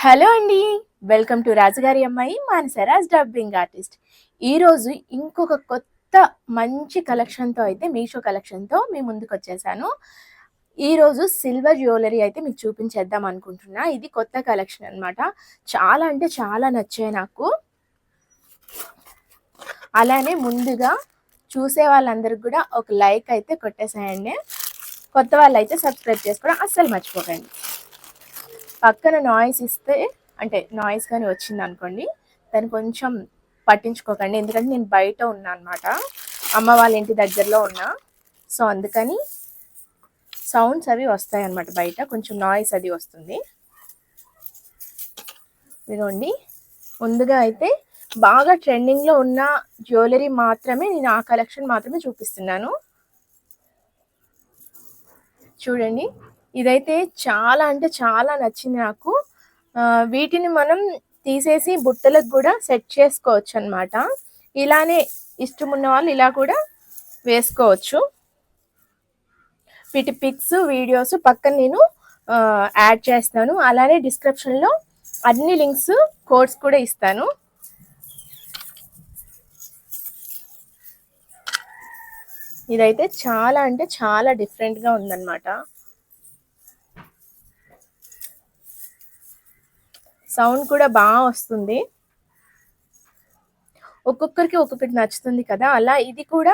Hello అండి. Welcome to రాజుగారి అమ్మాయి మానసరాజ్ డబ్బింగ్ ఆర్టిస్ట్. ఈరోజు ఇంకొక కొత్త మంచి కలెక్షన్‌తో అయితే మీషో కలెక్షన్‌తో మీ ముందుకొచ్చేసాను. ఈరోజు సిల్వర్ జ్యువెలరీ అయితే మీకు చూపించేద్దాం అనుకుంటున్నా. ఇది కొత్త కలెక్షన్ అనమాట. చాలా అంటే చాలా నచ్చాయి నాకు. అలానే ముందుగా చూసే వాళ్ళందరికి కూడా ఒక లైక్ అయితే కొట్టేసేయండి. కొత్త వాళ్ళైతే సబ్స్క్రైబ్ చేసుకోవడం అస్సలు మర్చిపోకండి. పక్కన నాయిస్ ఇస్తే అంటే నాయిస్ కానీ వచ్చింది అనుకోండి, దాన్ని కొంచెం పట్టించుకోకండి. ఎందుకంటే నేను బయట ఉన్నా అనమాట, అమ్మ వాళ్ళ ఇంటి దగ్గరలో ఉన్నా. సో అందుకని సౌండ్స్ అవి వస్తాయి అన్నమాట, బయట కొంచెం నాయిస్ అది వస్తుంది. ఇదిగోండి, ముందుగా అయితే బాగా ట్రెండింగ్లో ఉన్న జ్యువెలరీ మాత్రమే, నేను ఆ కలెక్షన్ మాత్రమే చూపిస్తున్నాను. చూడండి, ఇదైతే చాలా అంటే చాలా నచ్చింది నాకు. వీటిని మనం తీసేసి బుట్టలకు కూడా సెట్ చేసుకోవచ్చు అనమాట. ఇలానే ఇష్టం ఉన్న వాళ్ళు ఇలా కూడా వేసుకోవచ్చు. వీటి పిక్స్ వీడియోస్ పక్కన నేను యాడ్ చేస్తాను. అలానే డిస్క్రిప్షన్లో అన్ని లింక్స్ కోడ్స్ కూడా ఇస్తాను. ఇదైతే చాలా అంటే చాలా డిఫరెంట్గా ఉందన్నమాట. సౌండ్ కూడా బాగా వస్తుంది. ఒక్కొక్కరికి ఒక్కొక్కటి నచ్చుతుంది కదా, అలా ఇది కూడా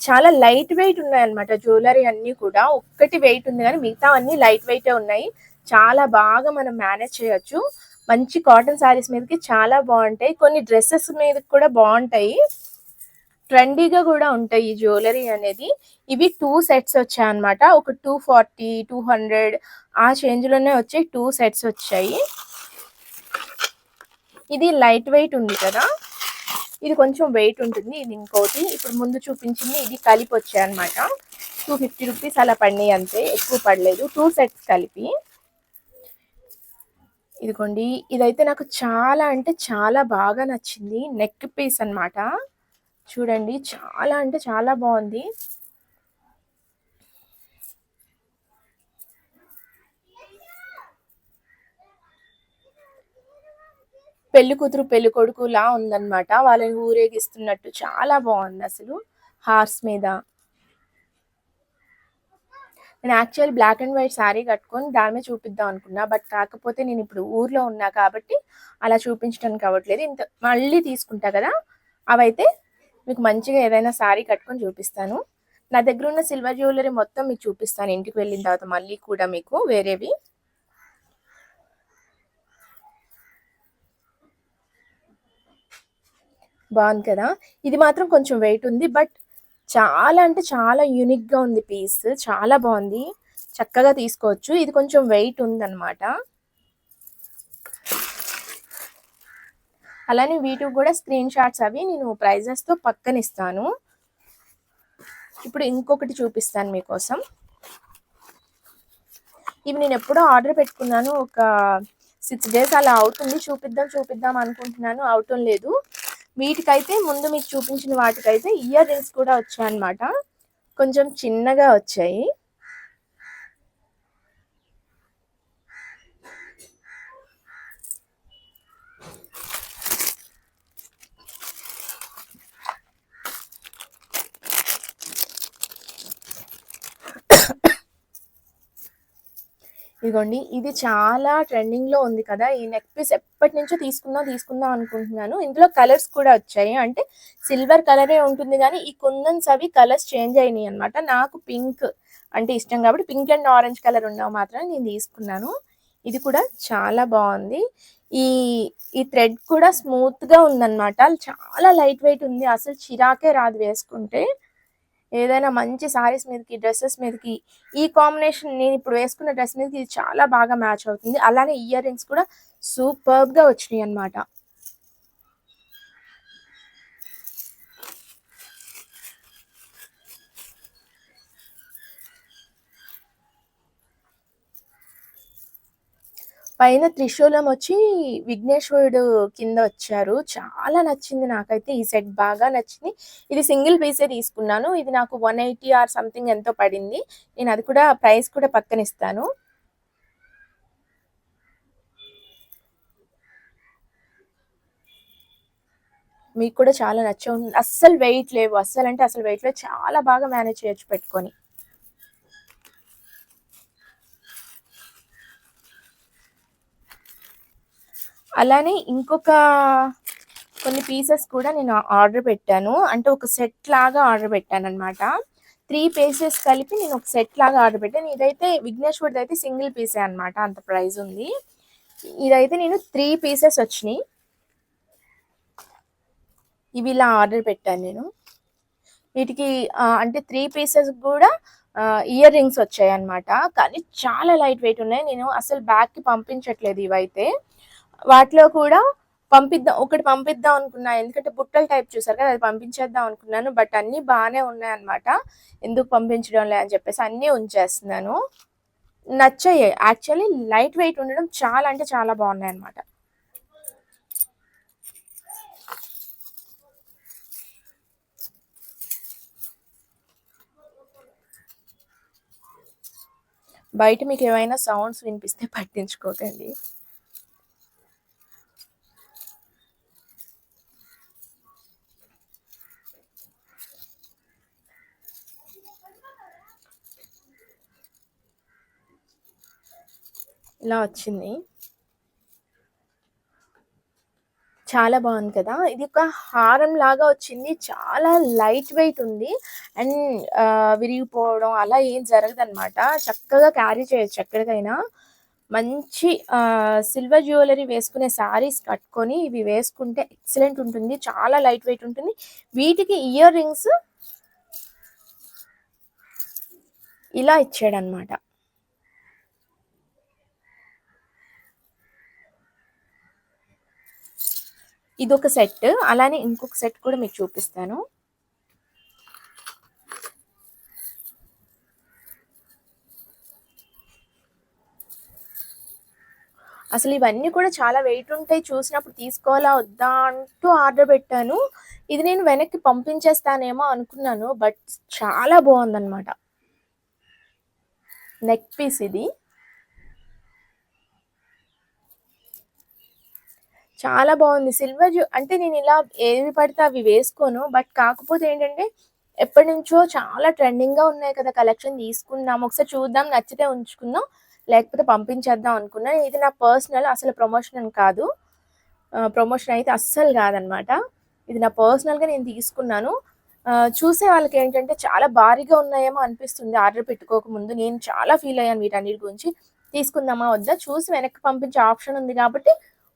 చాలా లైట్ వెయిట్ ఉన్నాయన్నమాట. జ్యువెలరీ అన్నీ కూడా ఒక్కటి వెయిట్ ఉంది కానీ మిగతా అన్నీ లైట్ వెయిటే ఉన్నాయి. చాలా బాగా మనం మేనేజ్ చేయొచ్చు. మంచి కాటన్ శారీస్ మీదకి చాలా బాగుంటాయి. కొన్ని డ్రెస్సెస్ మీద కూడా బాగుంటాయి, ట్రెండీగా కూడా ఉంటాయి ఈ జ్యువెలరీ అనేది. ఇవి 2 సెట్స్ వచ్చాయి అనమాట. ఒక 240 200 ఆ చేంజ్లోనే వచ్చాయి. 2 సెట్స్ వచ్చాయి. ఇది లైట్ వెయిట్ ఉంది కదా, ఇది కొంచెం వెయిట్ ఉంటుంది. ఇది ఇంకోటి ఇప్పుడు ముందు చూపించింది ఇది కలిపి వచ్చాయి అనమాట. 250 రూపీస్ అలా పడినాయి అంతే, ఎక్కువ పడలేదు. 2 సెట్స్ కలిపి. ఇదిగోండి, ఇదైతే నాకు చాలా అంటే చాలా బాగా నచ్చింది. నెక్ పీస్ అనమాట. చూడండి, చాలా అంటే చాలా బాగుంది. పెళ్లి కూతురు పెళ్లి కొడుకు లా ఉందన్నమాట. వాళ్ళని ఊరేగిస్తున్నట్టు చాలా బాగుంది అసలు. హార్స్ మీద నేను actual black and white sari కట్టుకొని దాని మీద చూపిద్దాం అనుకున్నా. బట్ కాకపోతే నేను ఇప్పుడు ఊర్లో ఉన్నా కాబట్టి అలా చూపించడానికి అవ్వట్లేదు. ఇంత మళ్ళీ తీసుకుంటా కదా, అవైతే మీకు మంచిగా ఏదైనా శారీ కట్టుకొని చూపిస్తాను. నా దగ్గర ఉన్న సిల్వర్ జ్యువెలరీ మొత్తం మీకు చూపిస్తాను ఇంటికి వెళ్ళిన తర్వాత మళ్ళీ కూడా మీకు వేరేవి. బాగుంది కదా. ఇది మాత్రం కొంచెం వెయిట్ ఉంది, బట్ చాలా అంటే చాలా యూనిక్గా ఉంది పీస్. చాలా బాగుంది, చక్కగా తీసుకోవచ్చు. ఇది కొంచెం వెయిట్ ఉందన్నమాట. అలానే వీటికి కూడా స్క్రీన్ షాట్స్ అవి నేను ప్రైజెస్తో పక్కన ఇస్తాను. ఇప్పుడు ఇంకొకటి చూపిస్తాను మీకోసం. ఇవి నేను ఎప్పుడో ఆర్డర్ పెట్టుకున్నాను, ఒక 6 days అలా అవుతుంది. చూపిద్దాం అనుకుంటున్నాను, అవటం లేదు. వీటికైతే ముందు మీకు చూపించిన వాటికైతే ఇయర్ రింగ్స్ కూడా వచ్చాయన్నమాట. కొంచెం చిన్నగా వచ్చాయి. ఇదిగోండి, ఇది చాలా ట్రెండింగ్లో ఉంది కదా. ఈ నెక్ పీస్ ఎప్పటి నుంచో తీసుకుందాం అనుకుంటున్నాను. ఇందులో కలర్స్ కూడా వచ్చాయి. అంటే సిల్వర్ కలరే ఉంటుంది కానీ ఈ కుందన్స్ అవి కలర్స్ చేంజ్ అయినాయి అనమాట. నాకు పింక్ అంటే ఇష్టం కాబట్టి పింక్ అండ్ ఆరెంజ్ కలర్ ఉన్నవి మాత్రమే నేను తీసుకున్నాను. ఇది కూడా చాలా బాగుంది. ఈ ఈ థ్రెడ్ కూడా స్మూత్గా ఉందన్నమాట. చాలా లైట్ వెయిట్ ఉంది, అసలు చిరాకే రాదు వేసుకుంటే. ఏదైనా మంచి సారీస్ మీదకి, డ్రెస్సెస్ మీదకి ఈ కాంబినేషన్, నేను ఇప్పుడు వేసుకున్న డ్రెస్ మీదకి ఇది చాలా బాగా మ్యాచ్ అవుతుంది. అలానే ఇయర్ రింగ్స్ కూడా సూపర్గా వచ్చినాయి అన్నమాట. పైన త్రిశూలం వచ్చి విఘ్నేశ్వరుడు కింద వచ్చారు. చాలా నచ్చింది నాకైతే. ఈ సెట్ బాగా నచ్చింది. ఇది సింగిల్ పీసే తీసుకున్నాను. ఇది నాకు 180 ఆర్ సంథింగ్ ఎంతో పడింది. నేను అది కూడా ప్రైస్ కూడా పక్కన ఇస్తాను. మీకు కూడా చాలా నచ్చే ఉంటుంది. అస్సలు వెయిట్ లేవు. అస్సలంటే అసలు వెయిట్ లేవు. చాలా బాగా మేనేజ్ చేయొచ్చు పెట్టుకొని. అలానే ఇంకొక కొన్ని పీసెస్ కూడా నేను ఆర్డర్ పెట్టాను. అంటే ఒక సెట్ లాగా ఆర్డర్ పెట్టాననమాట. 3 పీసెస్ కలిపి నేను ఒక సెట్ లాగా ఆర్డర్ పెట్టాను. ఇదైతే విఘ్నేశ్వర్ది అయితే సింగిల్ పీసే అనమాట. అంత ప్రైస్ ఉంది. ఇదైతే నేను 3 పీసెస్ వచ్చినాయి. ఇవి ఇలా ఆర్డర్ పెట్టాను నేను. వీటికి అంటే 3 పీసెస్ కూడా ఇయర్ రింగ్స్ వచ్చాయి అనమాట. కానీ చాలా లైట్ వెయిట్ ఉన్నాయి. నేను అసలు బ్యాగ్కి పంపించట్లేదు ఇవైతే. వాటిలో కూడా ఒకటి పంపిద్దాం అనుకున్నా. ఎందుకంటే బుట్టలు టైప్ చూసారు కదా, అది పంపించేద్దాం అనుకున్నాను. బట్ అన్నీ బాగానే ఉన్నాయన్నమాట. ఎందుకు పంపించడం లే అని చెప్పేసి అన్నీ ఉంచేస్తున్నాను. నచ్చాయి. యాక్చువల్లీ లైట్ వెయిట్ ఉండడం చాలా అంటే చాలా బాగున్నాయి అన్నమాట. బయట మీకు ఏమైనా సౌండ్స్ వినిపిస్తే పట్టించుకోకండి. ఇలా వచ్చింది. చాలా బాగుంది కదా. ఇది ఒక హారం లాగా వచ్చింది. చాలా లైట్ వెయిట్ ఉంది. అండ్ విరిగిపోవడం అలా ఏం జరగదన్నమాట. చక్కగా క్యారీ చేయొచ్చు ఎక్కడికైనా. మంచి సిల్వర్ జ్యువెలరీ వేసుకునే శారీస్ కట్టుకొని ఇవి వేసుకుంటే ఎక్సలెంట్ ఉంటుంది. చాలా లైట్ వెయిట్ ఉంటుంది. వీటికి ఇయర్ రింగ్స్ ఇలా ఇచ్చాడనమాట. ఇదొక సెట్. అలానే ఇంకొక సెట్ కూడా మీకు చూపిస్తాను. అసలు ఇవన్నీ కూడా చాలా వెయిట్ ఉంటాయి. చూసినప్పుడు తీసుకోవాలా వద్దా అంటూ ఆర్డర్ పెట్టాను. ఇది నేను వెనక్కి పంపించేస్తానేమో అనుకున్నాను. బట్ చాలా బాగుందన్నమాట. నెక్ పీస్ ఇది. చాలా బాగుంది. సిల్వర్ అంటే నేను ఇలా ఏవి పడితే అవి వేసుకోను. బట్ కాకపోతే ఏంటంటే ఎప్పటి నుంచో చాలా ట్రెండింగ్గా ఉన్నాయి కదా కలెక్షన్, తీసుకుందాం ఒకసారి చూద్దాం, నచ్చితే ఉంచుకుందాం, లేకపోతే పంపించేద్దాం అనుకున్నాను. ఇది నా పర్సనల్, అసలు ప్రమోషన్ అని కాదు. ప్రమోషన్ అయితే అస్సలు కాదనమాట. ఇది నా పర్సనల్గా నేను తీసుకున్నాను. చూసే వాళ్ళకి ఏంటంటే చాలా భారీగా ఉన్నాయేమో అనిపిస్తుంది ఆర్డర్ పెట్టుకోకముందు. నేను చాలా ఫీల్ అయ్యాను వీటన్నిటి గురించి. తీసుకుందామా వద్దా చూసి వెనక్కి పంపించే ఆప్షన్ ఉంది కాబట్టి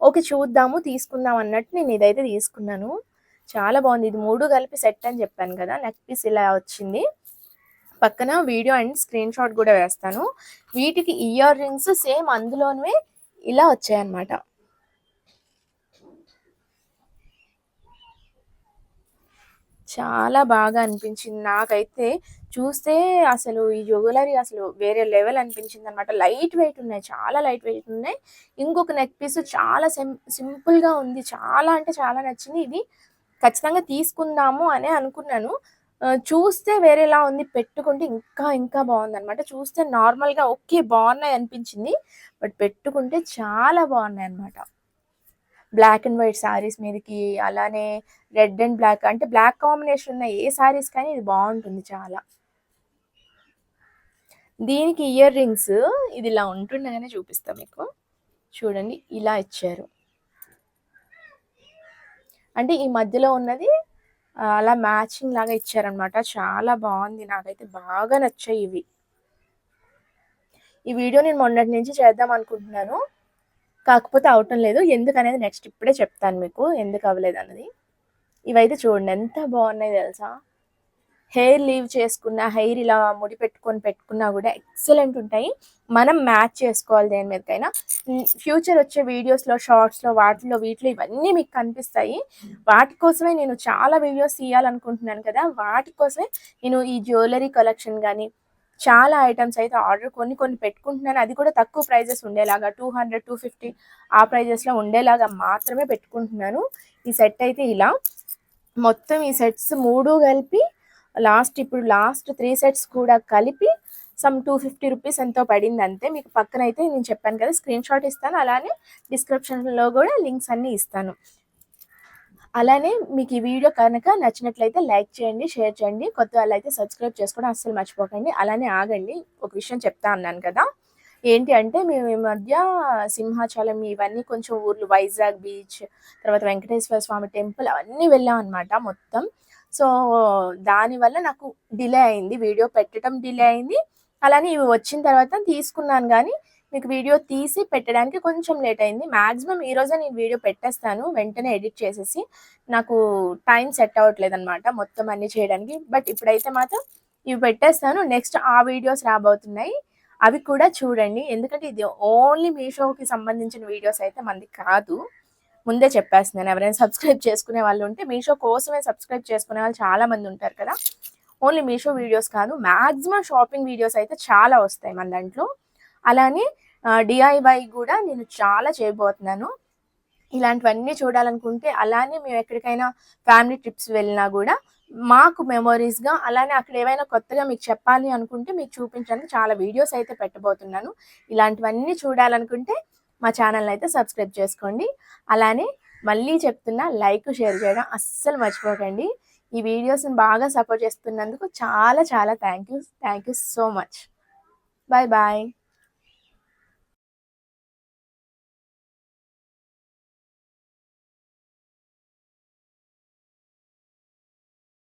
ఓకే చూద్దాము తీసుకుందాం అన్నట్టు నేను ఇదైతే తీసుకున్నాను. చాలా బాగుంది. ఇది 3 కలిపి సెట్ అని చెప్పాను కదా. నెక్ పీస్ ఇలా వచ్చింది. పక్కన వీడియో అండ్ స్క్రీన్ షాట్ కూడా వేస్తాను. వీటికి ఇయర్ రింగ్స్ సేమ్ అందులోనే ఇలా వచ్చాయన్నమాట. చాలా బాగా అనిపించింది నాకైతే. చూస్తే అసలు ఈ జ్యువెలరీ అసలు వేరే లెవెల్ అనిపించింది అనమాట. లైట్ వెయిట్ ఉన్నాయి. చాలా లైట్ వెయిట్ ఉన్నాయి. ఇంకొక నెక్ పీస్ చాలా సింపుల్గా ఉంది. చాలా అంటే చాలా నచ్చింది. ఇది ఖచ్చితంగా తీసుకుందాము అనే అనుకున్నాను. చూస్తే వేరేలా ఉంది. పెట్టుకుంటే ఇంకా ఇంకా బాగుందనమాట. చూస్తే నార్మల్గా ఓకే బాగున్నాయి అనిపించింది. బట్ పెట్టుకుంటే చాలా బాగున్నాయి అనమాట. బ్లాక్ అండ్ వైట్ శారీస్ మీదకి, అలానే రెడ్ అండ్ బ్లాక్ అంటే బ్లాక్ కాంబినేషన్ ఉన్న ఏ శారీస్ కానీ ఇది బాగుంటుంది చాలా. దీనికి ఇయర్ రింగ్స్ ఇది ఇలా ఉంటుండగానే చూపిస్తా మీకు. చూడండి ఇలా ఇచ్చారు. అంటే ఈ మధ్యలో ఉన్నది అలా మ్యాచింగ్ లాగా ఇచ్చారనమాట. చాలా బాగుంది. నాకైతే బాగా నచ్చాయి ఇవి. ఈ వీడియో నేను మొన్నటి నుంచి చేద్దాం అనుకుంటున్నాను. కాకపోతే అవటం లేదు. ఎందుకనేది నెక్స్ట్ ఇప్పుడే చెప్తాను మీకు, ఎందుకు అవ్వలేదు అన్నది. ఇవైతే చూడండి ఎంత బాగున్నాయి తెలుసా. హెయిర్ లీవ్ చేసుకున్న, హెయిర్ ఇలా ముడి పెట్టుకున్నా కూడా ఎక్సలెంట్ ఉంటాయి. మనం మ్యాచ్ చేసుకోవాలి దేని మీదకైనా. ఫ్యూచర్ వచ్చే వీడియోస్లో, షార్ట్స్లో, వీటిలో ఇవన్నీ మీకు కనిపిస్తాయి. వాటి కోసమే నేను చాలా వీడియోస్ తీయాలనుకుంటున్నాను కదా. వాటి కోసమే నేను ఈ జ్యువెలరీ కలెక్షన్ కానీ చాలా ఐటమ్స్ అయితే ఆర్డర్ కొన్ని పెట్టుకుంటున్నాను. అది కూడా తక్కువ ప్రైజెస్ ఉండేలాగా 200, 250 ఆ ప్రైజెస్లో ఉండేలాగా మాత్రమే పెట్టుకుంటున్నాను. ఈ సెట్ అయితే ఇలా మొత్తం ఈ సెట్స్ 3 కలిపి ఇప్పుడు లాస్ట్ 3 సెట్స్ కూడా కలిపి సమ్ 250 రూపీస్ ఎంతో పడింది అంతే. మీకు పక్కన అయితే నేను చెప్పాను కదా స్క్రీన్ షాట్ ఇస్తాను. అలానే డిస్క్రిప్షన్లో కూడా లింక్స్ అన్నీ ఇస్తాను. అలానే మీకు ఈ వీడియో కనుక నచ్చినట్లయితే లైక్ చేయండి, షేర్ చేయండి. కొత్త వాళ్ళైతే సబ్స్క్రైబ్ చేసుకోవడం అస్సలు మర్చిపోకండి. అలానే ఆగండి, ఒక విషయం చెప్తా అన్నాను కదా! ఏంటి అంటే మేము ఈ మధ్య సింహాచలం ఇవన్నీ కొంచెం ఊర్లు, వైజాగ్ బీచ్, తర్వాత వెంకటేశ్వర స్వామి టెంపుల్ అవన్నీ వెళ్ళామనమాట మొత్తం. సో, దానివల్ల నాకు డిలే అయింది. వీడియో పెట్టడం డిలే అయింది. అలానే ఇవి వచ్చిన తర్వాత తీసుకున్నాను గానీ, మీకు వీడియో తీసి పెట్టడానికి కొంచెం లేట్ అయింది. మాక్సిమం ఈరోజే నేను వీడియో పెట్టేస్తాను, వెంటనే ఎడిట్ చేసేసి. నాకు టైం సెట్ అవ్వట్లేదనమాట మొత్తం అన్నీ చేయడానికి. బట్ ఇప్పుడైతే మాత్రం ఇవి పెట్టేస్తాను. నెక్స్ట్ ఆ వీడియోస్ రాబోతున్నాయి. అవి కూడా చూడండి. ఎందుకంటే ఇది ఓన్లీ మీషోకి సంబంధించిన వీడియోస్ అయితే మనది కాదు. ముందే చెప్పేస్తున్నాను. ఎవరైనా సబ్స్క్రైబ్ చేసుకునే వాళ్ళు ఉంటే, మీషో కోసమే సబ్స్క్రైబ్ చేసుకునే వాళ్ళు చాలా మంది ఉంటారు కదా! ఓన్లీ మీషో వీడియోస్ కాదు, మాక్సిమం షాపింగ్ వీడియోస్ అయితే చాలా వస్తాయి మన దాంట్లో. అలానే డిఐవై కూడా నేను చాలా చేయబోతున్నాను. ఇలాంటివన్నీ చూడాలనుకుంటే, అలానే మేము ఎక్కడికైనా ఫ్యామిలీ ట్రిప్స్ వెళ్ళినా గూడా మాకు మెమోరీస్‌గా, అలానే అక్కడ ఏవైనా కొత్తగా మీకు చెప్పాలి అనుకుంటే మీకు చూపించడానికి చాలా వీడియోస్ అయితే పెట్టబోతున్నాను. ఇలాంటివన్నీ చూడాలనుకుంటే మా ఛానల్‌ని అయితే సబ్స్క్రైబ్ చేసుకోండి. అలానే మళ్ళీ చెప్తున్నా, లైక్, షేర్ చేయడం అస్సలు మర్చిపోకండి. ఈ వీడియోస్‌ని బాగా సపోర్ట్ చేస్తున్నందుకు చాలా చాలా thank you. Thank you so much. Bye bye.